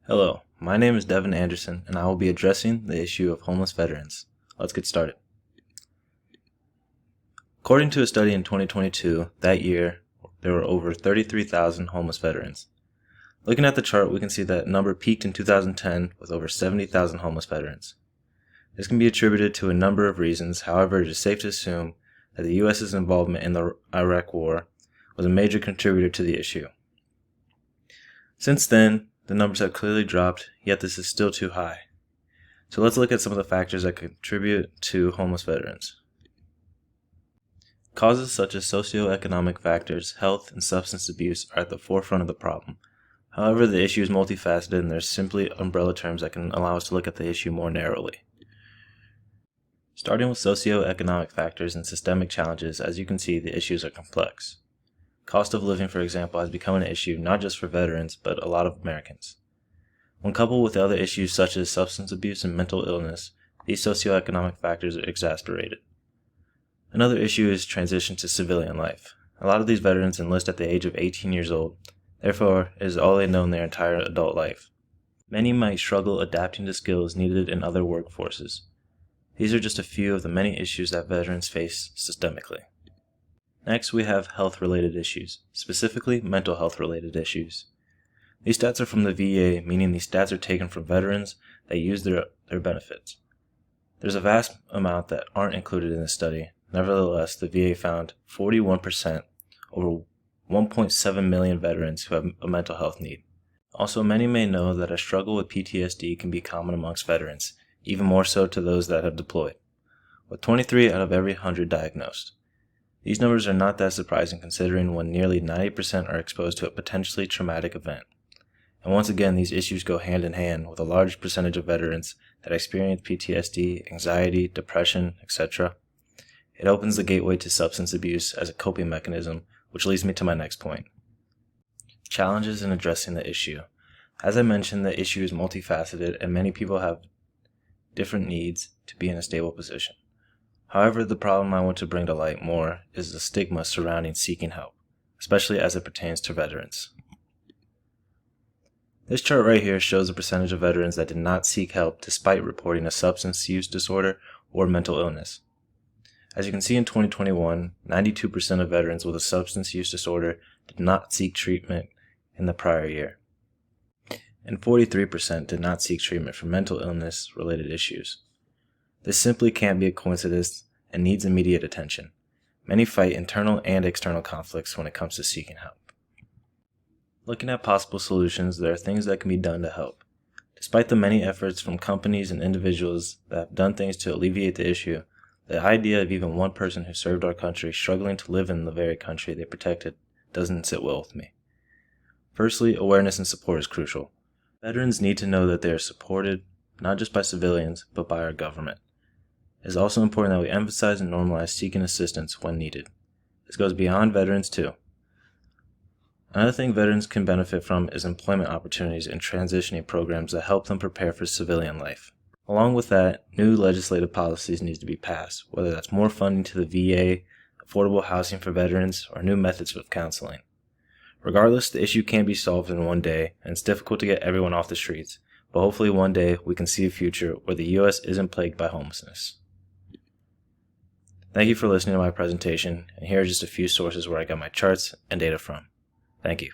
Hello, my name is Devin Anderson, and I will be addressing the issue of homeless veterans. Let's get started. According to a study in 2022, that year, there were over 33,000 homeless veterans. Looking at the chart, we can see that number peaked in 2010 with over 70,000 homeless veterans. This can be attributed to a number of reasons. However, it is safe to assume that the U.S.'s involvement in the Iraq War was a major contributor to the issue. Since then, the numbers have clearly dropped, yet this is still too high. So let's look at some of the factors that contribute to homeless veterans. Causes such as socioeconomic factors, health, and substance abuse are at the forefront of the problem. However, the issue is multifaceted and there's simply umbrella terms that can allow us to look at the issue more narrowly. Starting with socioeconomic factors and systemic challenges, as you can see, the issues are complex. Cost of living, for example, has become an issue not just for veterans, but a lot of Americans. When coupled with other issues such as substance abuse and mental illness, these socioeconomic factors are exacerbated. Another issue is transition to civilian life. A lot of these veterans enlist at the age of 18 years old, therefore it is all they know in their entire adult life. Many might struggle adapting to skills needed in other workforces. These are just a few of the many issues that veterans face systemically. Next, we have health-related issues, specifically mental health-related issues. These stats are from the VA, meaning these stats are taken from veterans that use their benefits. There's a vast amount that aren't included in this study. Nevertheless, the VA found 41%, over 1.7 million veterans who have a mental health need. Also, many may know that a struggle with PTSD can be common amongst veterans, even more so to those that have deployed, with 23 out of every 100 diagnosed. These numbers are not that surprising considering when nearly 90% are exposed to a potentially traumatic event. And once again, these issues go hand in hand with a large percentage of veterans that experience PTSD, anxiety, depression, etc. It opens the gateway to substance abuse as a coping mechanism, which leads me to my next point. Challenges in addressing the issue. As I mentioned, the issue is multifaceted and many people have different needs to be in a stable position. However, the problem I want to bring to light more is the stigma surrounding seeking help, especially as it pertains to veterans. This chart right here shows the percentage of veterans that did not seek help despite reporting a substance use disorder or mental illness. As you can see in 2021, 92% of veterans with a substance use disorder did not seek treatment in the prior year, and 43% did not seek treatment for mental illness-related issues. This simply can't be a coincidence and needs immediate attention. Many fight internal and external conflicts when it comes to seeking help. Looking at possible solutions, there are things that can be done to help. Despite the many efforts from companies and individuals that have done things to alleviate the issue, the idea of even one person who served our country struggling to live in the very country they protected doesn't sit well with me. Firstly, awareness and support is crucial. Veterans need to know that they are supported not just by civilians, but by our government. It is also important that we emphasize and normalize seeking assistance when needed. This goes beyond veterans too. Another thing veterans can benefit from is employment opportunities and transitioning programs that help them prepare for civilian life. Along with that, new legislative policies need to be passed, whether that's more funding to the VA, affordable housing for veterans, or new methods of counseling. Regardless, the issue can't be solved in one day, and it's difficult to get everyone off the streets, but hopefully one day we can see a future where the U.S. isn't plagued by homelessness. Thank you for listening to my presentation, and here are just a few sources where I got my charts and data from. Thank you.